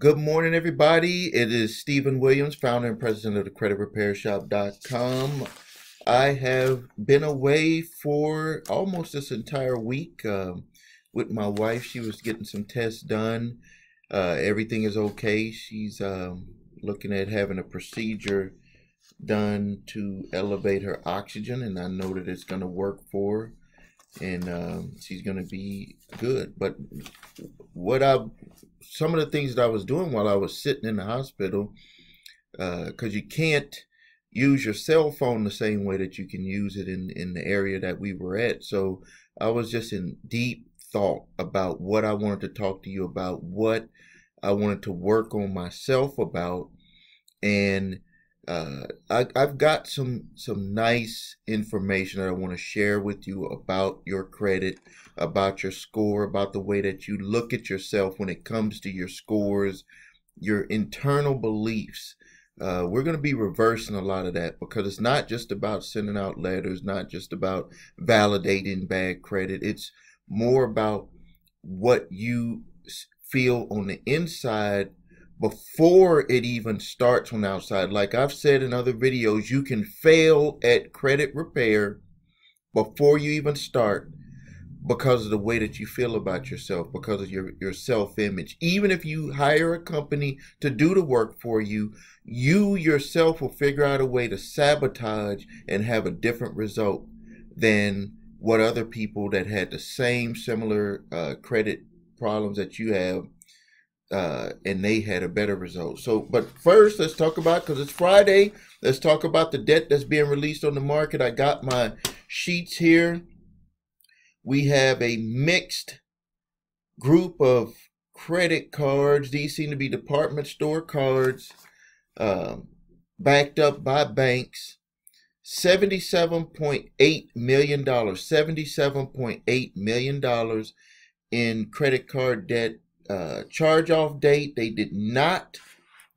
Good morning, everybody. It is Stephen Williams, founder and president of the creditrepairshop.com. I have been away for almost this entire week with my wife. She was getting some tests done. Everything is okay. She's looking at having a procedure done to elevate her oxygen, and I know that it's going to work for her, and she's going to be good. But some of the things that I was doing while I was sitting in the hospital, because you can't use your cell phone the same way that you can use it in the area that we were at. So I was just in deep thought about what I wanted to talk to you about, what I wanted to work on myself about, and I've got some nice information that I want to share with you about your credit, about your score, about the way that you look at yourself when it comes to your scores, your internal beliefs. We're going to be reversing a lot of that because it's not just about sending out letters, not just about validating bad credit. It's more about what you feel on the inside before it even starts on the outside. Like I've said in other videos, you can fail at credit repair before you even start because of the way that you feel about yourself, because of your self-image. Even if you hire a company to do the work for you, you yourself will figure out a way to sabotage and have a different result than what other people that had the same similar credit problems that you have, and they had a better result. So, but first, let's talk about, because it's Friday, let's talk about the debt that's being released on the market. I got my sheets here. We have a mixed group of credit cards. These seem to be department store cards, backed up by banks. $77.8 million, $77.8 million in credit card debt. Charge-off date, they did not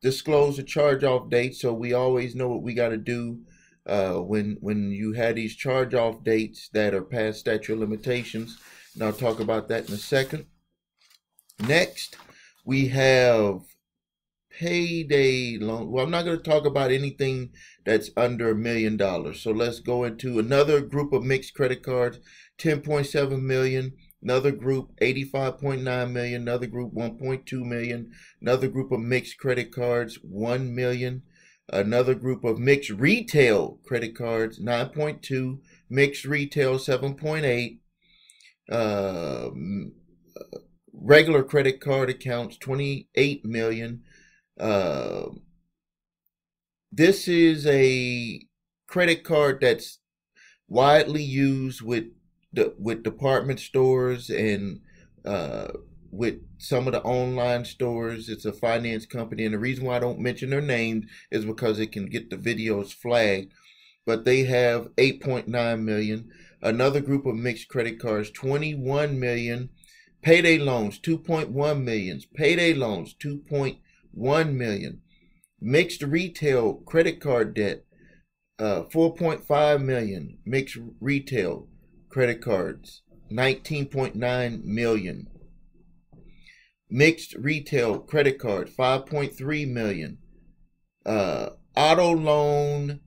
disclose the charge-off date, so we always know what we got to do when you have these charge-off dates that are past statute of limitations, and I'll talk about that in a second. Next, we have payday loan. Well, I'm not going to talk about anything that's under $1 million, so let's go into another group of mixed credit cards. 10.7 million. Another group, 85.9 million. Another group, 1.2 million. Another group of mixed credit cards, 1 million. Another group of mixed retail credit cards, 9.2. Mixed retail, 7.8. Regular credit card accounts, 28 million. This is a credit card that's widely used with department stores and with some of the online stores. It's a finance company, and the reason why I don't mention their names is because it can get the videos flagged. But they have 8.9 million. Another group of mixed credit cards, 21 million. Payday loans, 2.1 million. Payday loans, 2.1 million. Mixed retail credit card debt, 4.5 million. Mixed retail credit cards, 19.9 million. Mixed retail credit card, 5.3 million. Auto loan,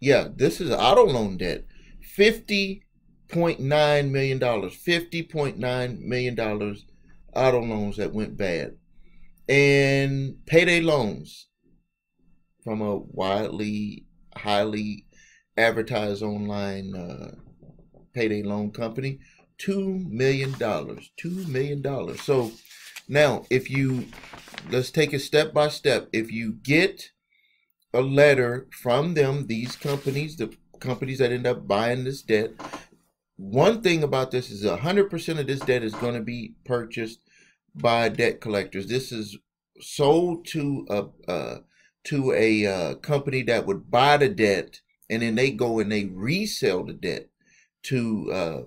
this is auto loan debt, $50.9 million. $50.9 million auto loans that went bad. And payday loans from a highly advertised online payday loan company, $2 million. $2 million. So now, let's take it step by step. If you get a letter from them, these companies, the companies that end up buying this debt, one thing about this is 100% of this debt is going to be purchased by debt collectors. This is sold to a company that would buy the debt, and then they go and they resell the debt to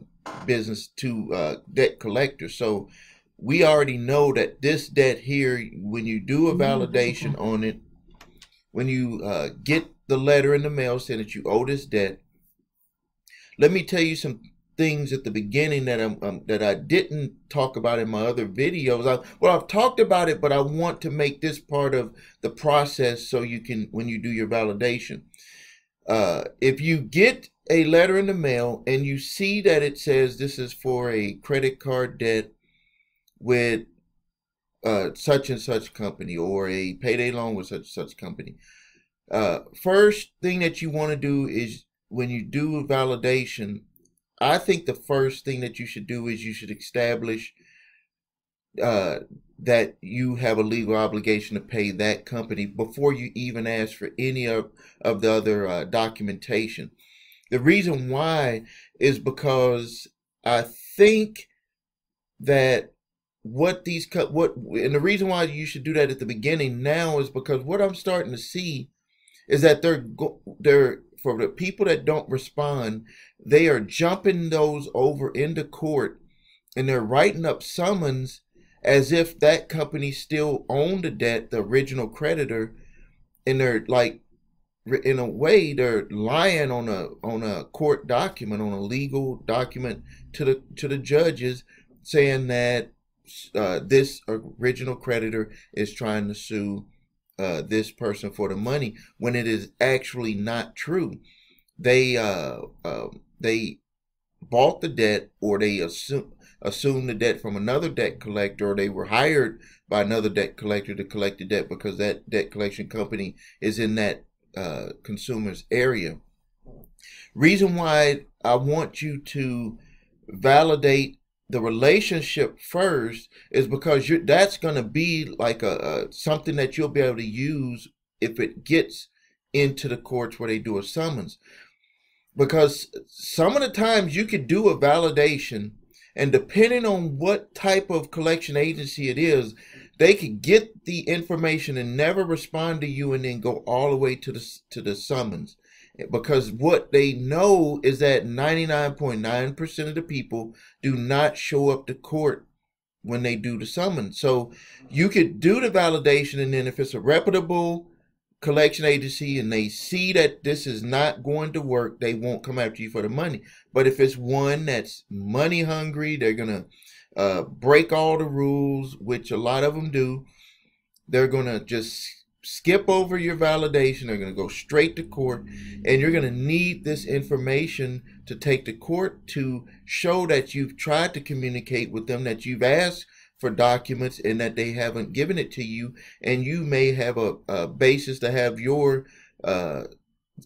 debt collectors. So we already know that this debt here, when you do a validation on it, when you get the letter in the mail saying that you owe this debt, let me tell you some things at the beginning that that I didn't talk about in my other videos. I've talked about it, but I want to make this part of the process so you can, when you do your validation, if you get a letter in the mail and you see that it says this is for a credit card debt with such and such company, or a payday loan with such and such company, first thing that you want to do is, when you do a validation, I think the first thing that you should do is you should establish that you have a legal obligation to pay that company before you even ask for any of the other documentation. The reason why is because I think that and the reason why you should do that at the beginning now is because what I'm starting to see is that they're for the people that don't respond, they are jumping those over into court, and they're writing up summons as if that company still owned the debt, the original creditor, and they're like, in a way, they're lying on a court document, on a legal document to the judges, saying that this original creditor is trying to sue this person for the money, when it is actually not true. They bought the debt, or they assumed the debt from another debt collector, or they were hired by another debt collector to collect the debt because that debt collection company is in that consumer's area. Reason why I want you to validate the relationship first is because that's going to be like something that you'll be able to use if it gets into the courts where they do a summons. Because some of the times you could do a validation, and depending on what type of collection agency it is, they could get the information and never respond to you, and then go all the way to the summons. Because what they know is that 99.9% of the people do not show up to court when they do the summons. So you could do the validation, and then if it's a reputable collection agency and they see that this is not going to work, they won't come after you for the money. But if it's one that's money hungry, they're going to break all the rules, which a lot of them do. They're going to just skip over your validation. They're going to go straight to court, and you're going to need this information to take to court to show that you've tried to communicate with them, that you've asked for documents and that they haven't given it to you, and you may have a basis to have your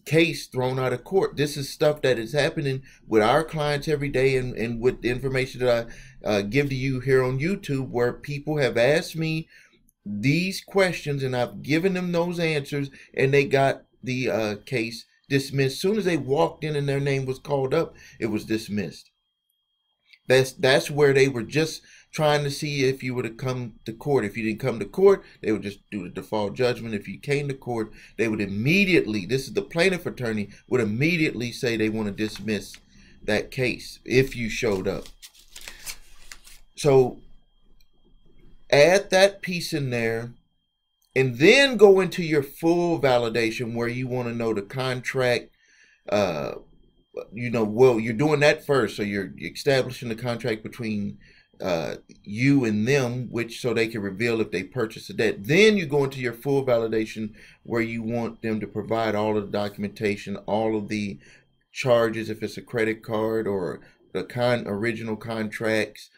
case thrown out of court. This is stuff that is happening with our clients every day, and with the information that I give to you here on YouTube, where people have asked me these questions and I've given them those answers, and they got the case dismissed. As soon as they walked in and their name was called up, it was dismissed. That's where they were just trying to see if you would have come to court. If you didn't come to court, they would just do the default judgment. If you came to court, they would immediately, this is the plaintiff attorney, would immediately say they want to dismiss that case if you showed up. So add that piece in there, and then go into your full validation, where you want to know the contract. Well, you're doing that first, so you're establishing the contract between you and them, which so they can reveal if they purchase a debt. Then you go into your full validation, where you want them to provide all of the documentation, all of the charges, if it's a credit card, or the original contracts,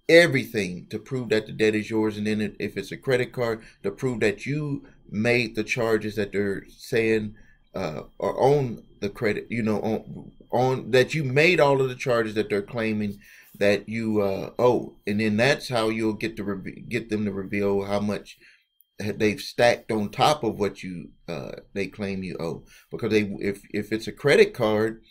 everything to prove that the debt is yours. And then if it's a credit card, to prove that you made the charges that they're saying are on the credit, on that you made all of the charges that they're claiming that you owe. And then that's how you'll get them to reveal how much they've stacked on top of what they claim you owe. Because if it's a credit card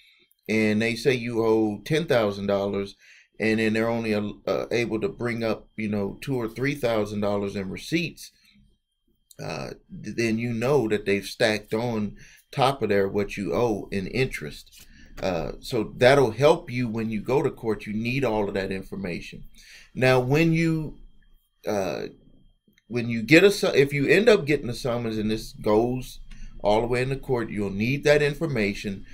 and they say you owe $10,000, and then they're only able to bring up $2,000 or $3,000 in receipts, then you know that they've stacked on top of there what you owe in interest. So that'll help you when you go to court. You need all of that information. Now, when you get if you end up getting a summons and this goes all the way into court, you'll need that information.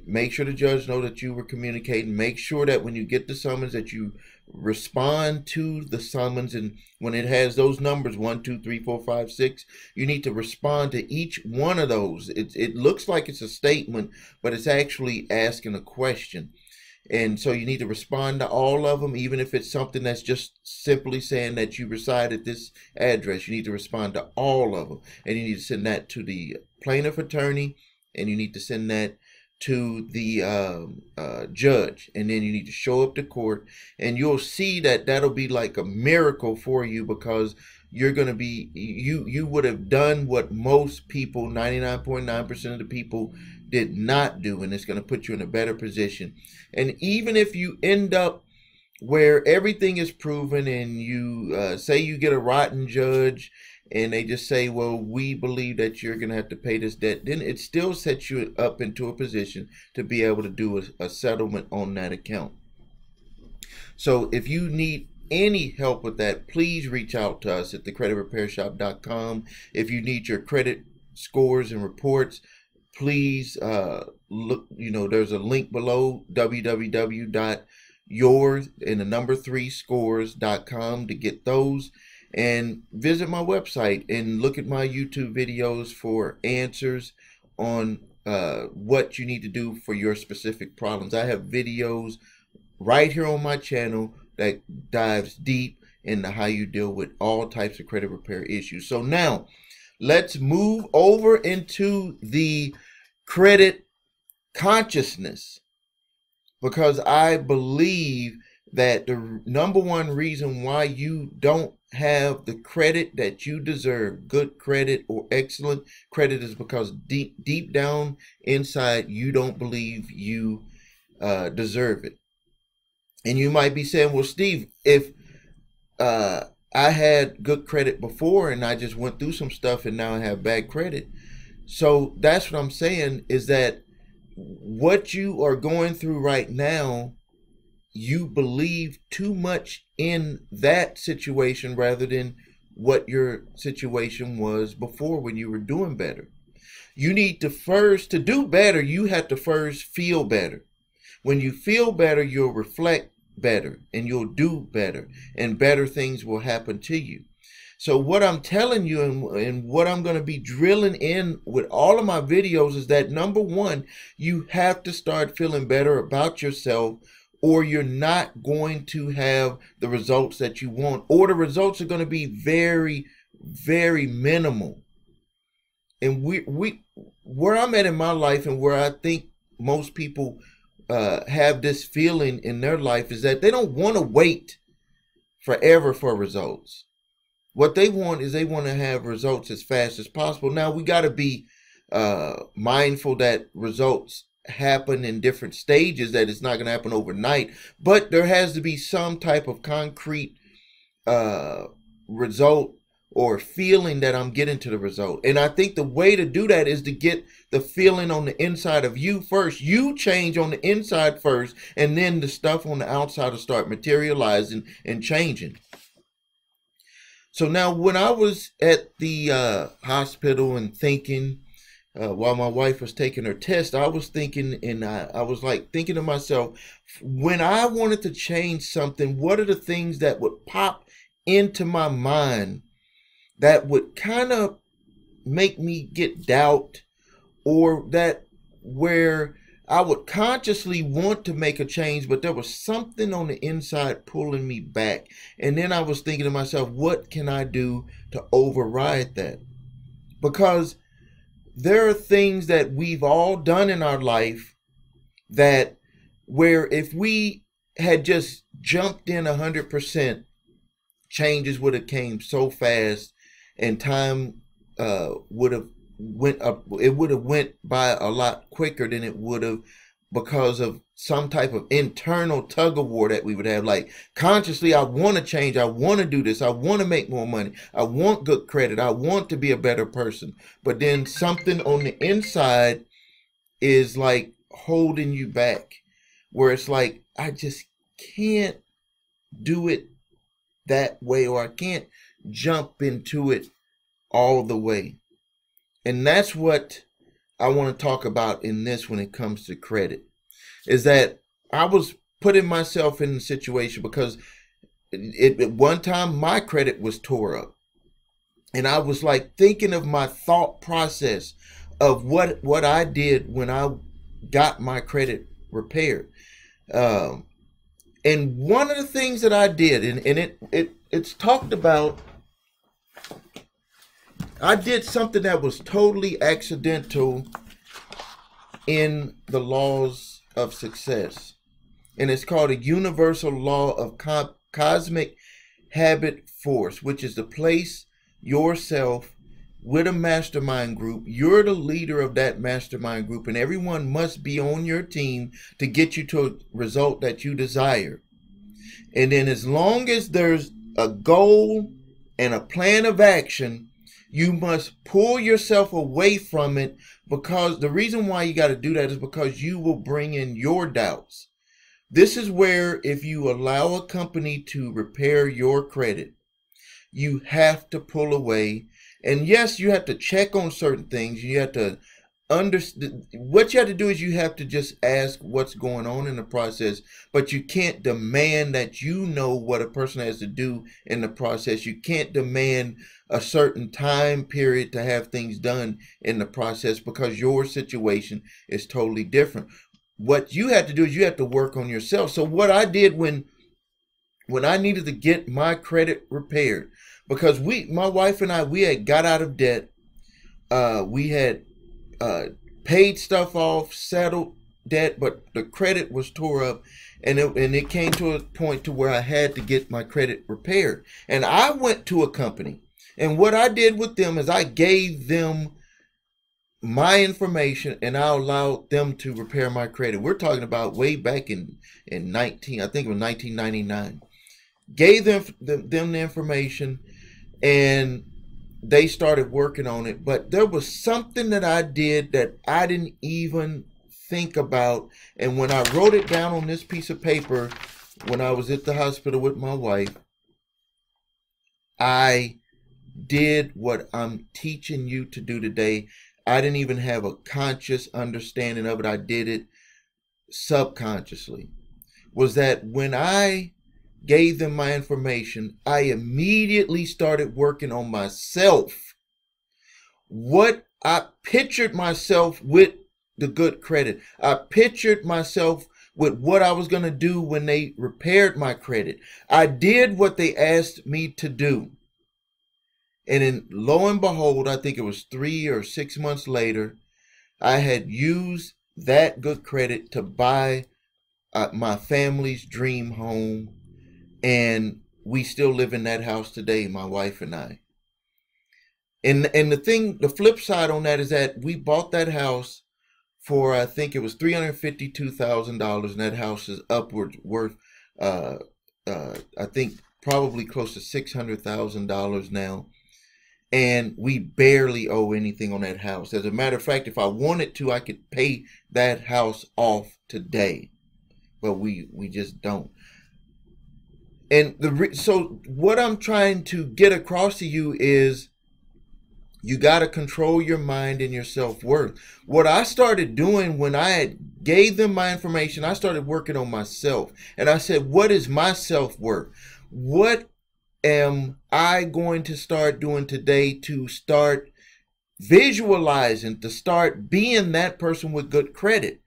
make sure the judge know that you were communicating. Make sure that when you get the summons that you respond to the summons, and when it has those numbers 1, 2, 3, 4, 5, 6, you need to respond to each one of those. It looks like it's a statement, but it's actually asking a question. And so you need to respond to all of them, even if it's something that's just simply saying that you reside at this address. You need to respond to all of them. And you need to send that to the plaintiff attorney, and you need to send that to the judge. And then you need to show up to court, and you'll see that that'll be like a miracle for you, because you're going to be, you would have done what most people, 99.9% of the people, did not do, and it's going to put you in a better position. And even if you end up where everything is proven, and you say you get a rotten judge and they just say, well, we believe that you're going to have to pay this debt, then it still sets you up into a position to be able to do a settlement on that account. So if you need any help with that, please reach out to us at thecreditrepairshop.com. If you need your credit scores and reports, please look, there's a link below, www.yours3scores.com, to get those, and visit my website and look at my YouTube videos for answers on what you need to do for your specific problems. I have videos right here on my channel that dives deep into how you deal with all types of credit repair issues. So now let's move over into the credit consciousness, because I believe that the number one reason why you don't have the credit that you deserve, good credit or excellent credit, is because deep down inside you don't believe you deserve it. And you might be saying, well, Steve, if I had good credit before and I just went through some stuff and now I have bad credit. So that's what I'm saying, is that what you are going through right now, you believe too much in that situation rather than what your situation was before when you were doing better. You need to first, to do better, you have to first feel better. When you feel better, you'll reflect better and you'll do better, and better things will happen to you. So what I'm telling you, and what I'm going to be drilling in with all of my videos, is that number one, you have to start feeling better about yourself, or you're not going to have the results that you want, or the results are going to be very, very minimal. And where I'm at in my life, and where I think most people have this feeling in their life, is that they don't want to wait forever for results. What they want is, they want to have results as fast as possible. Now, we got to be mindful that results happen in different stages, that it's not going to happen overnight, but there has to be some type of concrete result or feeling that I'm getting to the result. And I think the way to do that is to get the feeling on the inside of you first. You change on the inside first, and then the stuff on the outside will start materializing and changing. So now, when I was at the hospital and thinking, while my wife was taking her test, I was thinking, and I was like thinking to myself, when I wanted to change something, what are the things that would pop into my mind that would kind of make me get doubt, or that where I would consciously want to make a change, but there was something on the inside pulling me back. And then I was thinking to myself, what can I do to override that? Because there are things that we've all done in our life that, where if we had just jumped in 100%, changes would have came so fast, and time would have went up. It would have went by a lot quicker than it would have, because of some type of internal tug of war that we would have. Like, consciously, I want to change, I want to do this, I want to make more money, I want good credit, I want to be a better person. But then something on the inside is like holding you back, where it's like, I just can't do it that way, or I can't jump into it all the way. And that's what I want to talk about in this when it comes to credit is that I was putting myself in a situation because at one time my credit was tore up. And I was like thinking of my thought process of what I did when I got my credit repaired. Um, and one of the things that I did, and it's talked about, I did something that was totally accidental in the laws of success. And it's called a universal law of cosmic habit force, which is to place yourself with a mastermind group. You're the leader of that mastermind group, and everyone must be on your team to get you to a result that you desire. And then as long as there's a goal and a plan of action, you must pull yourself away from it, because the reason why you got to do that is because you will bring in your doubts. This is where if you allow a company to repair your credit, you have to pull away. And yes, you have to check on certain things. You have to understand. What you have to do is you have to just ask what's going on in the process, but you can't demand that you know what a person has to do in the process. You can't demand a certain time period to have things done in the process, because your situation is totally different. What you have to do is you have to work on yourself. So what I did when I needed to get my credit repaired, because my wife and I, we had got out of debt. We had paid stuff off, settled debt, but the credit was tore up, and it came to a point to where I had to get my credit repaired. And I went to a company, and what I did with them is I gave them my information, and I allowed them to repair my credit. We're talking about way back in I think it was 1999. Gave them the information, and they started working on it. But there was something that I did that I didn't even think about. And when I wrote it down on this piece of paper, when I was at the hospital with my wife, I did what I'm teaching you to do today. I didn't even have a conscious understanding of it. I did it subconsciously. Was that when I gave them my information, I immediately started working on myself. What I pictured myself with the good credit. I pictured myself with what I was going to do when they repaired my credit. I did what they asked me to do. And then lo and behold, I think it was 3 or 6 months later, I had used that good credit to buy my family's dream home. And we still live in that house today, my wife and I. And the flip side on that is that we bought that house for, I think it was $352,000, and that house is upwards worth, I think probably close to $600,000 now. And we barely owe anything on that house. As a matter of fact, if I wanted to, I could pay that house off today, but we just don't. And so what I'm trying to get across to you is you got to control your mind and your self-worth. What I started doing when I had gave them my information, I started working on myself. And I said, what is my self-worth? What am I going to start doing today to start visualizing, to start being that person with good credit?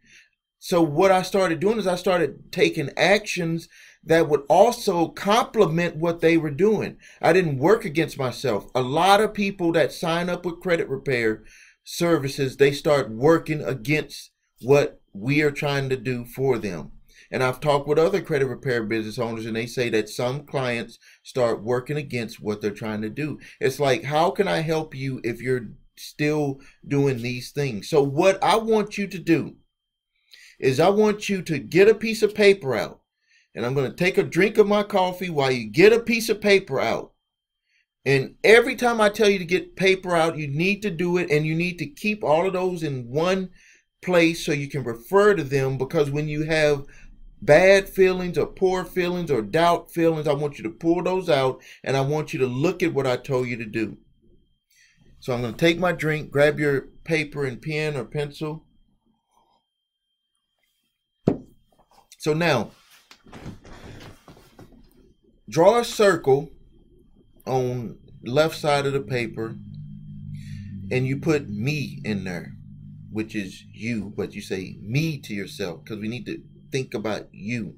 So what I started doing is I started taking actions that would also complement what they were doing. I didn't work against myself. A lot of people that sign up with credit repair services, they start working against what we are trying to do for them. And I've talked with other credit repair business owners, and they say that some clients start working against what they're trying to do. It's like, how can I help you if you're still doing these things? So what I want you to do is I want you to get a piece of paper out. And I'm going to take a drink of my coffee while you get a piece of paper out. And every time I tell you to get paper out, you need to do it. And you need to keep all of those in one place so you can refer to them. Because when you have bad feelings or poor feelings or doubt feelings, I want you to pull those out. And I want you to look at what I told you to do. So I'm going to take my drink, grab your paper and pen or pencil. So now, draw a circle on the left side of the paper, and you put me in there, which is you, but you say me to yourself because we need to think about you.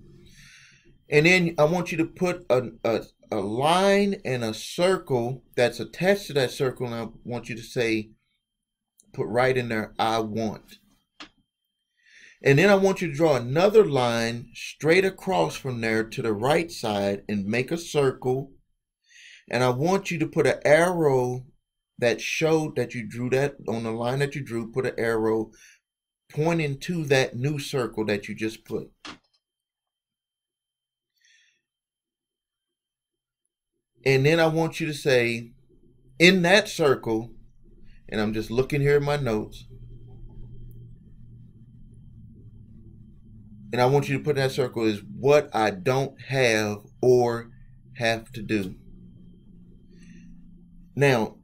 And then I want you to put a line and a circle that's attached to that circle, and I want you to say, put right in there, I want. And then I want you to draw another line straight across from there to the right side and make a circle. And I want you to put an arrow that showed that you drew that on the line that you drew, put an arrow pointing to that new circle that you just put. And then I want you to say, in that circle, and I'm just looking here at my notes, and I want you to put in that circle is what I don't have or have to do. Now,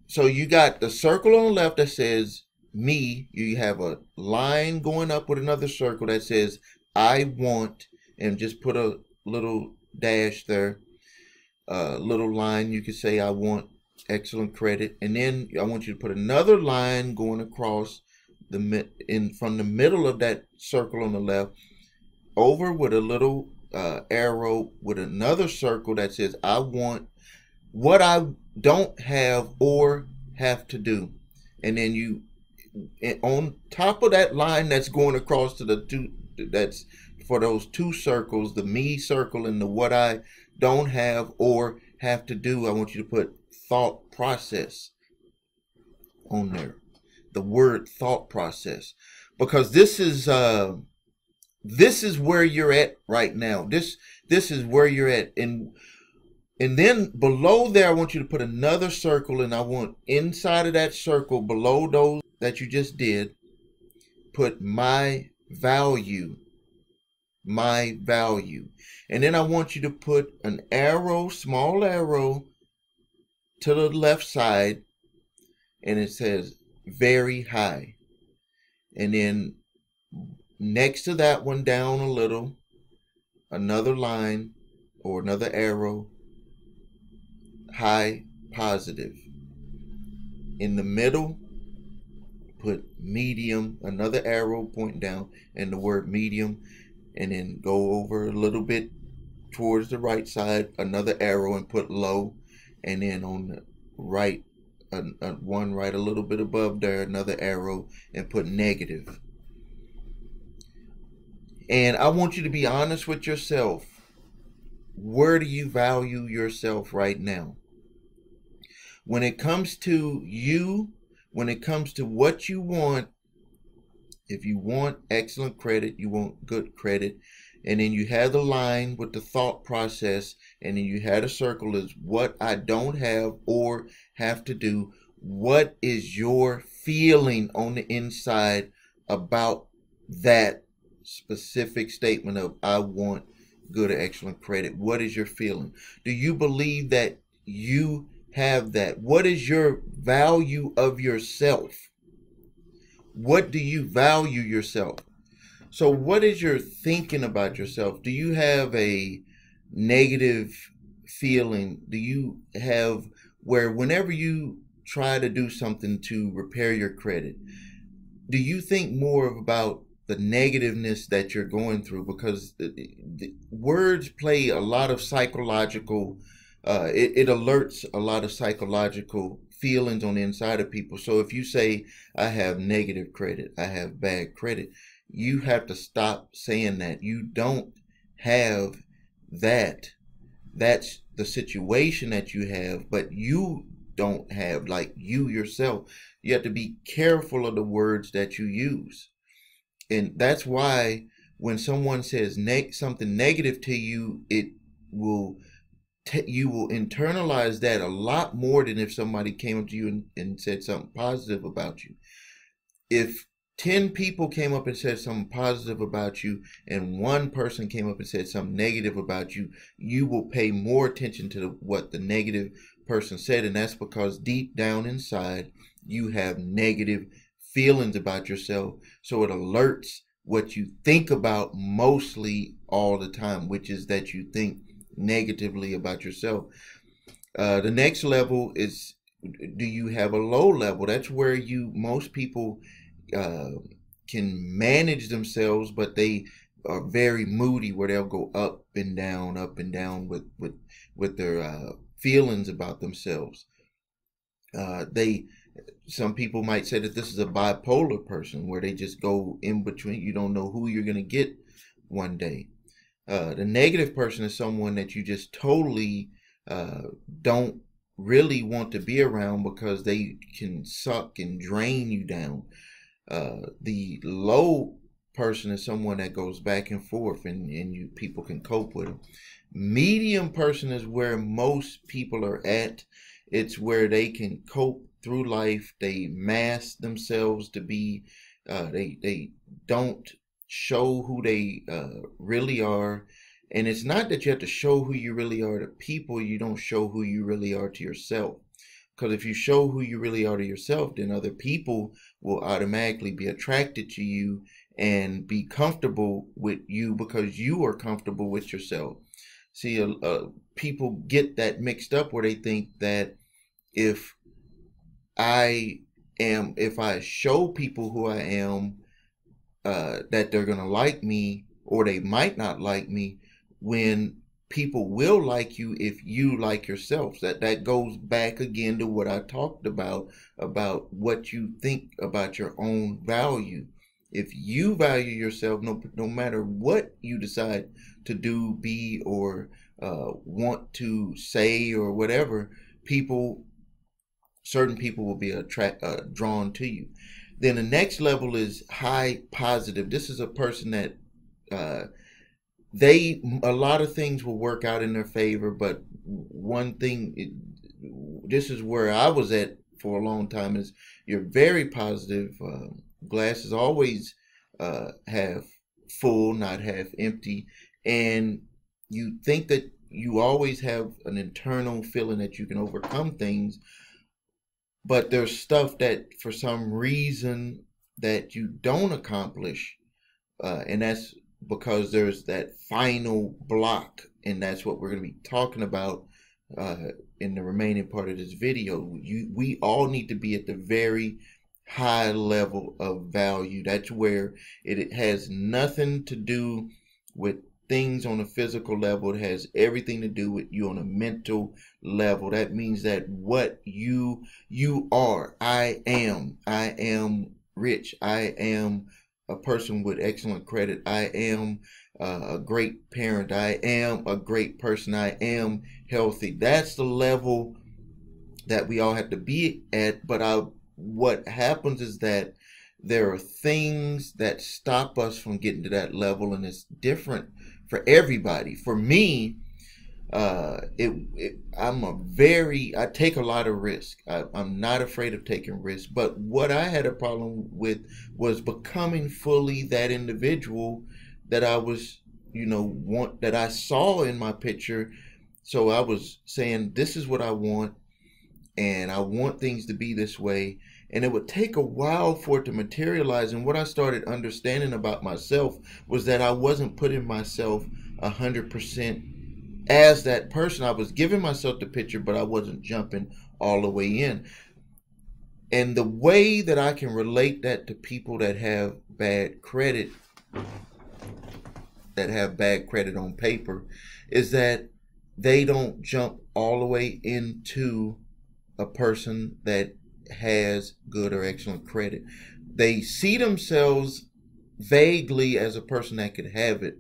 so you got the circle on the left that says me. You have a line going up with another circle that says I want, and just put a little dash there. Little line, you could say I want excellent credit. And then I want you to put another line going across from the middle of that circle on the left over with a little arrow with another circle that says I want what I don't have or have to do. And then you, on top of that line that's going across to the two, that's for those two circles, the me circle and the what I don't have or have to do, I want you to put thought process on there. The word thought process, because this is where you're at right now. This is where you're at, and then below there I want you to put another circle, and I want inside of that circle below those that you just did, put my value. My value. And then I want you to put an arrow, small arrow, to the left side, and it says very high. And then next to that one, down a little, another line or another arrow, high positive. In the middle, put medium, another arrow pointing down, and the word medium. And then go over a little bit towards the right side, another arrow, and put low. And then on the right, one right a little bit above there, another arrow, and put negative. And I want you to be honest with yourself. Where do you value yourself right now? When it comes to you, when it comes to what you want, if you want excellent credit, you want good credit, and then you have the line with the thought process, and then you had a circle is what I don't have or have to do. What is your feeling on the inside about that specific statement of I want good or excellent credit? What is your feeling? Do you believe that you have that? What is your value of yourself? What do you value yourself? So what is your thinking about yourself? Do you have a negative feeling? Do you have where whenever you try to do something to repair your credit, do you think more about the negativeness that you're going through? Because the words play a lot of psychological, it alerts a lot of psychological feelings on the inside of people. So if you say, I have negative credit, I have bad credit, you have to stop saying that. You don't have that. That's the situation that you have, but you don't have, like you yourself. You have to be careful of the words that you use. And that's why when someone says something negative to you, it will you will internalize that a lot more than if somebody came up to you and said something positive about you. If 10 people came up and said something positive about you, and one person came up and said something negative about you, you will pay more attention to what the negative person said. And that's because deep down inside, you have negative feelings about yourself. So it alerts what you think about mostly all the time, which is that you think negatively about yourself. The next level is, do you have a low level? That's where most people uh, can manage themselves, but they are very moody, where they'll go up and down with their feelings about themselves. They Some people might say that this is a bipolar person, where they just go in between. You don't know who you're going to get one day. The negative person is someone that you just totally don't really want to be around, because they can suck and drain you down. The low person is someone that goes back and forth, and people can cope with them. Medium person is where most people are at. It's where they can cope through life. They mask themselves to be, they don't show who they really are. And it's not that you have to show who you really are to people. You don't show who you really are to yourself. Because if you show who you really are to yourself, then other people will automatically be attracted to you and be comfortable with you, because you are comfortable with yourself. See, people get that mixed up, where they think that if I show people who I am, that they're going to like me, or they might not like me, when people will like you if you like yourself. That goes back again to what I talked about what you think about your own value. If you value yourself, no matter what you decide to do, be, or want to say, or whatever, certain people will be drawn to you. Then the next level is high positive. This is a person that a lot of things will work out in their favor, but one thing, this is where I was at for a long time, is you're very positive. Glasses always half full, not half empty, and you think that you always have an internal feeling that you can overcome things, but there's stuff that for some reason that you don't accomplish, and that's because there's that final block. And that's what we're going to be talking about in the remaining part of this video. We all need to be at the very high level of value. That's where it has nothing to do with things on a physical level. It has everything to do with you on a mental level. That means that what you are. I am rich. I am a person with excellent credit. I am a great parent. I am a great person. I am healthy. That's the level that we all have to be at. But what happens is that there are things that stop us from getting to that level, and it's different for everybody. For me, I take a lot of risk. I'm not afraid of taking risks. But what I had a problem with was becoming fully that individual that I was, that I saw in my picture. So I was saying, this is what I want, and I want things to be this way. And it would take a while for it to materialize. And what I started understanding about myself was that I wasn't putting myself 100% as that person. I was giving myself the picture, but I wasn't jumping all the way in. And the way that I can relate that to people that have bad credit, on paper, is that they don't jump all the way into a person that has good or excellent credit. They see themselves vaguely as a person that could have it,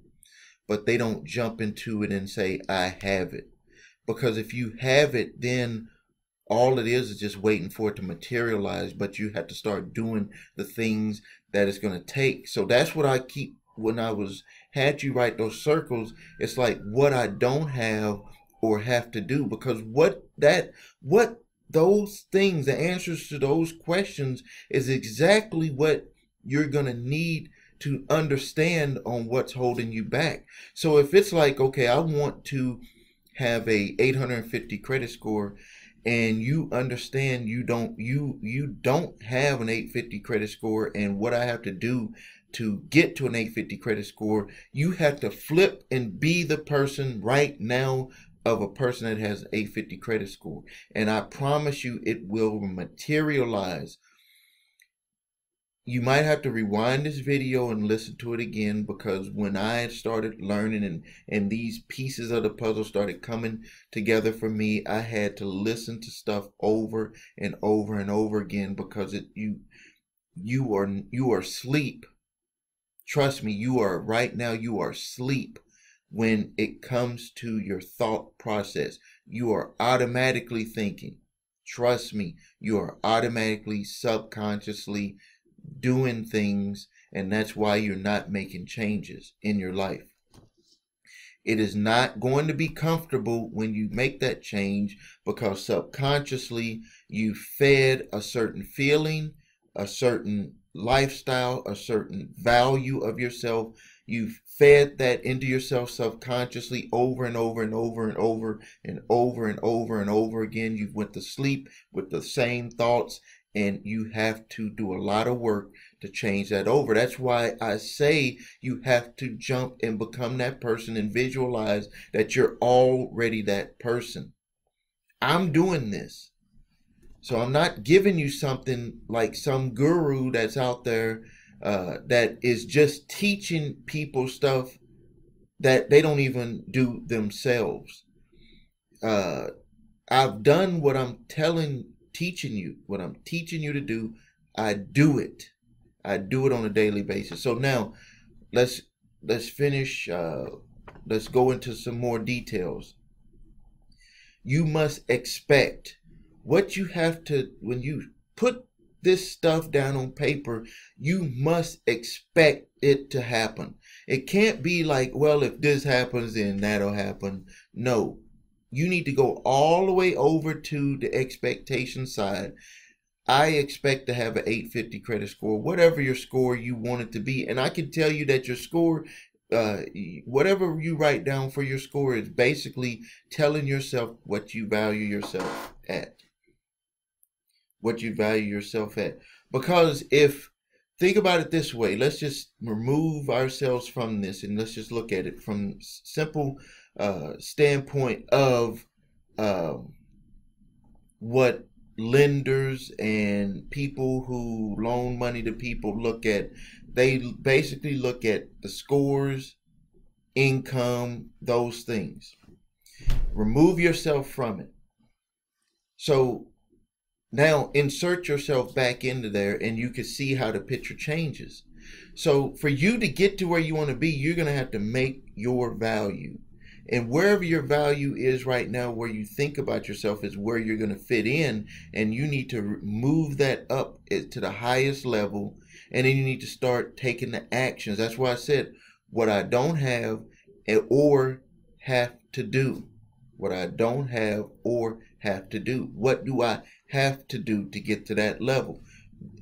but they don't jump into it and say, I have it. Because if you have it, then all it is just waiting for it to materialize, but you have to start doing the things that it's going to take. So that's what I keep, when I had you write those circles, it's like what I don't have or have to do. Because what those things, the answers to those questions, is exactly what you're going to need to understand on what's holding you back. So if it's like, okay, I want to have a 850 credit score, and you understand you don't have an 850 credit score, and what I have to do to get to an 850 credit score, you have to flip and be the person right now of a person that has an 850 credit score. And I promise you it will materialize. You might have to rewind this video and listen to it again, because when I started learning and these pieces of the puzzle started coming together for me, I had to listen to stuff over and over and over again, because you are asleep. Trust me, you are right now, you are asleep when it comes to your thought process. You are automatically thinking. Trust me, you are automatically, subconsciously doing things, and that's why you're not making changes in your life. It is not going to be comfortable when you make that change, because subconsciously you fed a certain feeling, a certain lifestyle, a certain value of yourself. You've fed that into yourself subconsciously over and over and over and over and over and over and over again. You went to sleep with the same thoughts, and you have to do a lot of work to change that over. That's why I say you have to jump and become that person and visualize that you're already that person. I'm doing this. So I'm not giving you something like some guru that's out there that is just teaching people stuff that they don't even do themselves. I've done what I'm teaching you to do. I do it on a daily basis. So now let's finish. Let's go into some more details. You must expect what you have to, when you put this stuff down on paper, you must expect it to happen. It can't be like, well, if this happens, then that'll happen. No, you need to go all the way over to the expectation side. I expect to have an 850 credit score, whatever your score you want it to be. And I can tell you that your score, whatever you write down for your score, is basically telling yourself what you value yourself at. What you value yourself at. Because think about it this way, let's just remove ourselves from this, and let's just look at it from simple standpoint of what lenders and people who loan money to people look at. They basically look at the scores, income, those things. Remove yourself from it. So now insert yourself back into there, and you can see how the picture changes. So for you to get to where you want to be, you're going to have to make your value. And wherever your value is right now, where you think about yourself, is where you're going to fit in. And you need to move that up to the highest level. And then you need to start taking the actions. That's why I said what I don't have or have to do. What I don't have or have to do. What do I have to do to get to that level?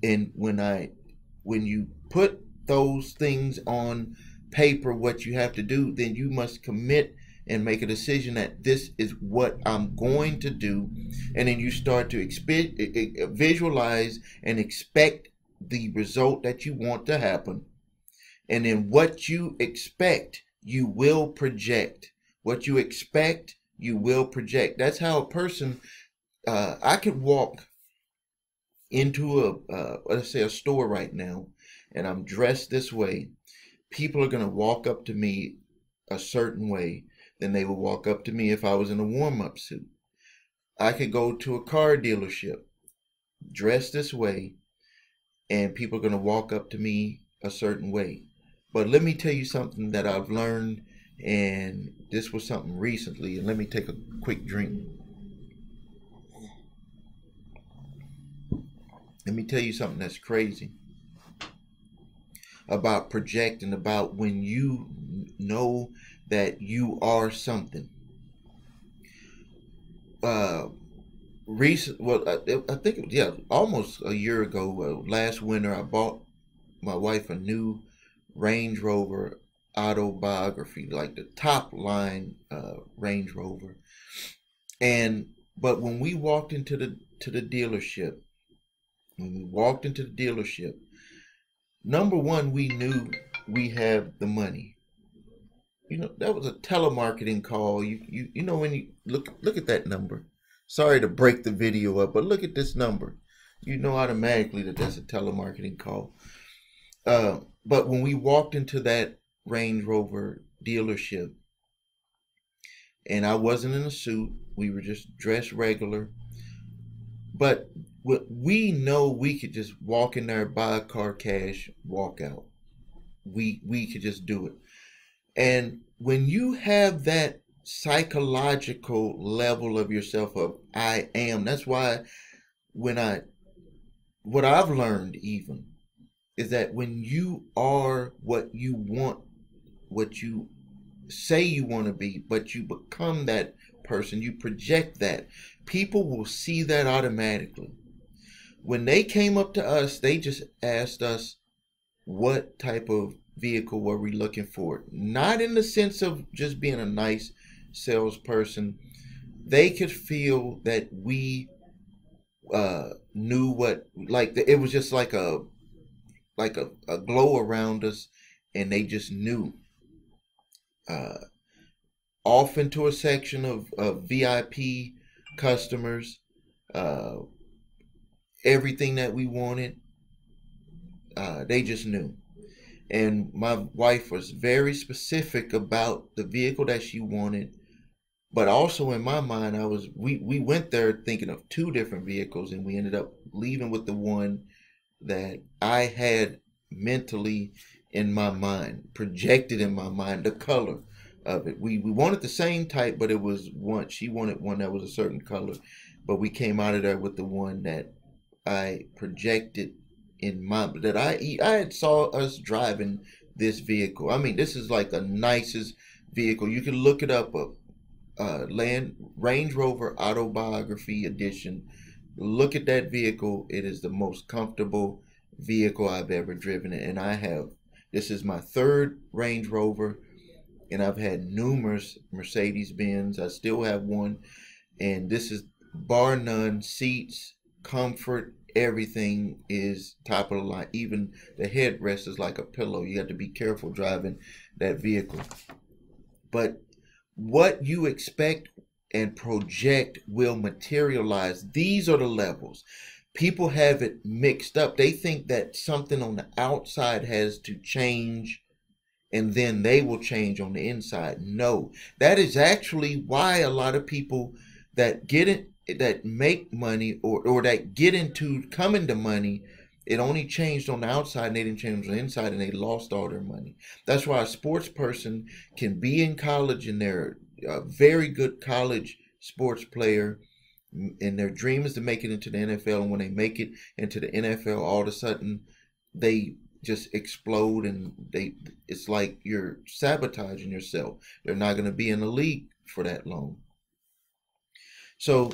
And when you put those things on paper, what you have to do, then you must commit and make a decision that this is what I'm going to do. And then you start to visualize and expect the result that you want to happen. And then what you expect, you will project. What you expect, you will project. That's how a person, I could walk into let's say a store right now, and I'm dressed this way. People are going to walk up to me a certain way than they would walk up to me if I was in a warm-up suit. I could go to a car dealership dressed this way, and people are going to walk up to me a certain way. But let me tell you something that I've learned, and this was something recently, and let me take a quick drink. Let me tell you something that's crazy about projecting, about when you know that you are something. I think, almost a year ago, last winter, I bought my wife a new Range Rover autobiography, like the top line Range Rover. But when we walked into the dealership, number one, we knew we have the money. That was a telemarketing call. You know when you look at that number. Sorry to break the video up, but look at this number. You know automatically that that's a telemarketing call. But when we walked into that Range Rover dealership, and I wasn't in a suit, we were just dressed regular. But we know we could just walk in there, buy a car cash, walk out. We could just do it. And when you have that psychological level of yourself of I am, that's why what I've learned even is that when you are what you want, what you say you want to be, but you become that person, you project that, people will see that automatically. When they came up to us, they just asked us what type of vehicle were we looking for. Not in the sense of just being a nice salesperson. They could feel that we knew what, like it was just like a glow around us, and they just knew. Off into a section of VIP customers, everything that we wanted, they just knew. And my wife was very specific about the vehicle that she wanted. But also in my mind, we went there thinking of two different vehicles, and we ended up leaving with the one that I had mentally in my mind, projected in my mind, the color of it. We wanted the same type, but it was one. She wanted one that was a certain color, but we came out of there with the one that I projected in my, that I had saw us driving this vehicle. I mean, this is like the nicest vehicle. You can look it up. Range Rover Autobiography Edition. Look at that vehicle. It is the most comfortable vehicle I've ever driven, and this is my third Range Rover, and I've had numerous Mercedes Benz. I still have one, and this is bar none. Seats, comfort, everything is top of the line. Even the headrest is like a pillow. You have to be careful driving that vehicle. But what you expect and project will materialize. These are the levels. People have it mixed up. They think that something on the outside has to change and then they will change on the inside. No, that is actually why a lot of people that that make money or that come into money, it only changed on the outside and they didn't change on the inside, and they lost all their money. That's why a sports person can be in college and they're a very good college sports player, and their dream is to make it into the NFL. And when they make it into the NFL, all of a sudden they just explode, and it's like you're sabotaging yourself. They're not going to be in the league for that long. So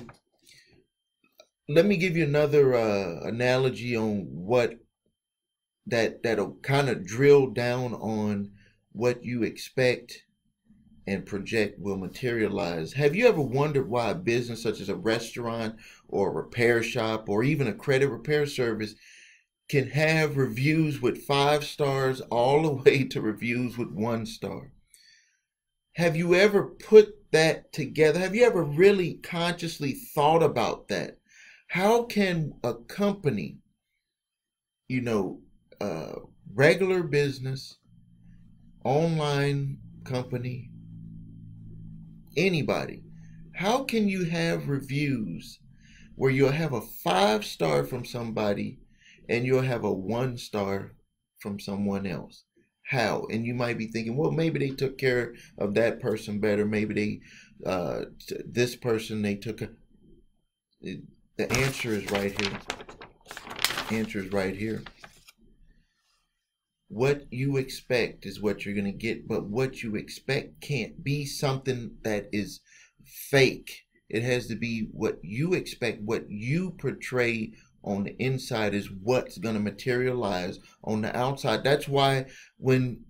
let me give you another analogy on what that'll kind of drill down on what you expect and project will materialize. Have you ever wondered why a business such as a restaurant or a repair shop or even a credit repair service can have reviews with 5 stars all the way to reviews with 1 star? Have you ever put that together? Have you ever really consciously thought about that? How can a company, regular business, online company, anybody, how can you have reviews where you'll have a 5 star from somebody and you'll have a 1 star from someone else? How? And you might be thinking, well, maybe they took care of that person better. Maybe this person, they took the answer is right here. Answer is right here. What you expect is what you're going to get, but what you expect can't be something that is fake. It has to be what you expect, what you portray on the inside is what's going to materialize on the outside. That's why when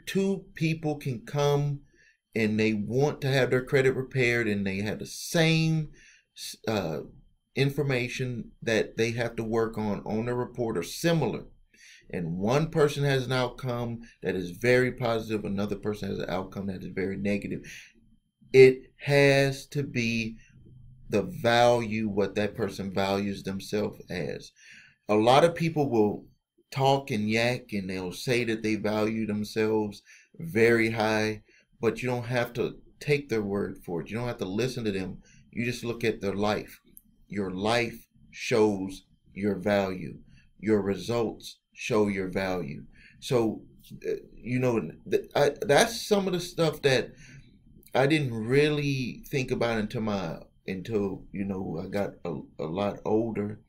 two people can come and they want to have their credit repaired and they have the same uh, information that they have to work on the report are similar, and one person has an outcome that is very positive, another person has an outcome that is very negative, it has to be the value, what that person values themselves as. A lot of people will talk and yak and they'll say that they value themselves very high, but you don't have to take their word for it. You don't have to listen to them. You just look at their life. Your life shows your value. Your results show your value. So, that's some of the stuff that I didn't really think about until I got a lot older,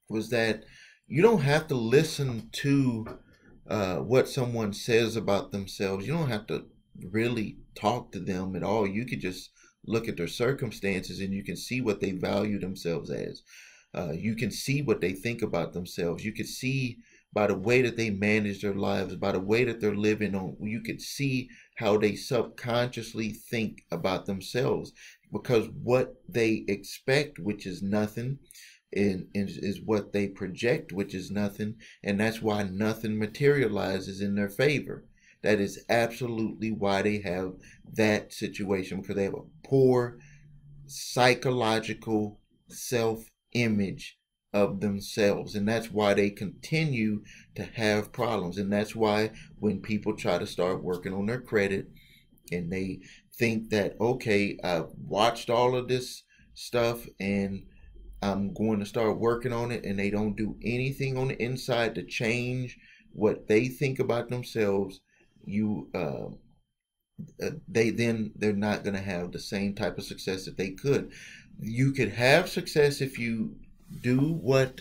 was that you don't have to listen to what someone says about themselves. You don't have to really talk to them at all. You could just look at their circumstances and you can see what they value themselves as. You can see what they think about themselves. You can see by the way that they manage their lives, by the way that they're living on. You could see how they subconsciously think about themselves, because what they expect, which is nothing, is what they project, which is nothing, and that's why nothing materializes in their favor. That is absolutely why they have that situation, because they have a poor psychological self-image of themselves, and that's why they continue to have problems. And that's why when people try to start working on their credit and they think that, okay, I've watched all of this stuff and I'm going to start working on it, and they don't do anything on the inside to change what they think about themselves, they're not going to have the same type of success that they could. You could have success if you do what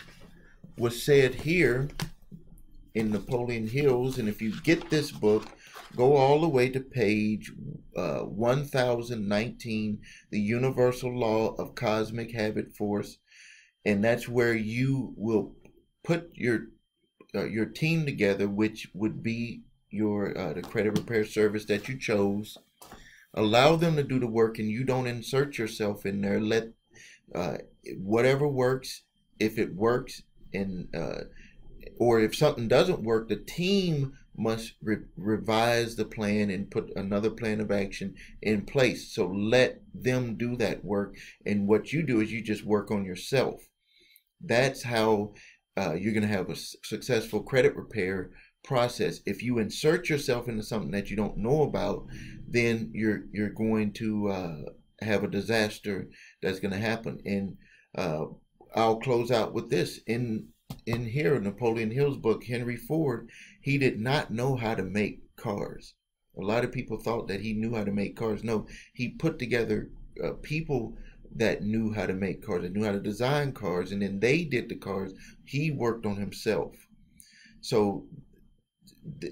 was said here in Napoleon Hills. And if you get this book, go all the way to page 1019, The Universal Law of Cosmic Habit Force. And that's where you will put your team together, which would be your the credit repair service that you chose. Allow them to do the work, and you don't insert yourself in there. Let whatever works, if it works, and or if something doesn't work, the team must revise the plan and put another plan of action in place. So let them do that work, and what you do is you just work on yourself. That's how you're going to have a successful credit repair process. If you insert yourself into something that you don't know about, then you're going to have a disaster that's going to happen. And I'll close out with this. In here, Napoleon Hill's book, Henry Ford, he did not know how to make cars. A lot of people thought that he knew how to make cars. No, he put together people that knew how to make cars, that knew how to design cars, and then they did the cars. He worked on himself. So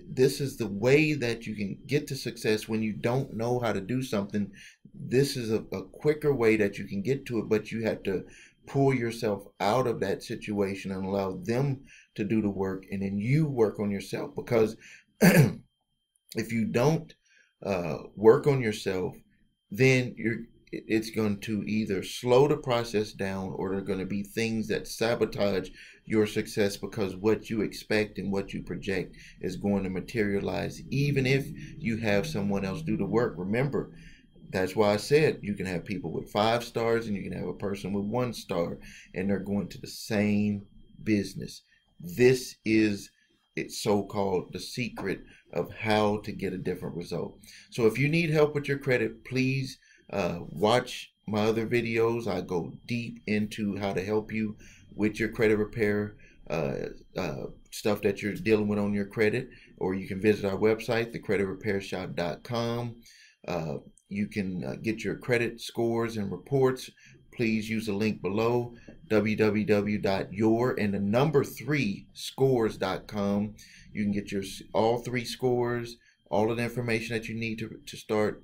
this is the way that you can get to success when you don't know how to do something. This is a quicker way that you can get to it, but you have to pull yourself out of that situation and allow them to do the work, and then you work on yourself. Because if you don't work on yourself, then it's going to either slow the process down, or there are going to be things that sabotage your success, because what you expect and what you project is going to materialize even if you have someone else do the work. Remember, that's why I said you can have people with 5 stars and you can have a person with 1 star, and they're going to the same business. This is it's so-called the secret of how to get a different result. So if you need help with your credit, please watch my other videos. I go deep into how to help you with your credit repair stuff that you're dealing with on your credit. Or you can visit our website, thecreditrepairshop.com. You can get your credit scores and reports. Please use the link below, www.your3scores.com. You can get your all 3 scores, all of the information that you need to start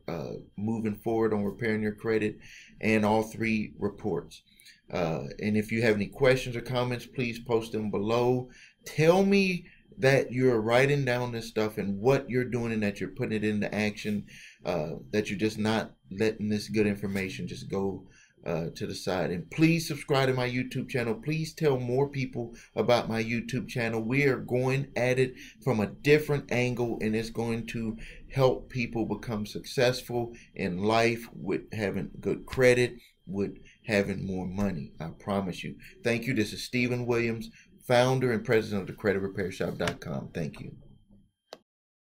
moving forward on repairing your credit, and all 3 reports. And if you have any questions or comments, please post them below. Tell me that you're writing down this stuff and what you're doing and that you're putting it into action, that you're just not letting this good information just go to the side. And please subscribe to my YouTube channel. Please tell more people about my YouTube channel. We are going at it from a different angle, and it's going to help people become successful in life with having good credit, with having more money. I promise you. Thank you. This is Stephen Williams, founder and president of the CreditRepairShop.com. Thank you.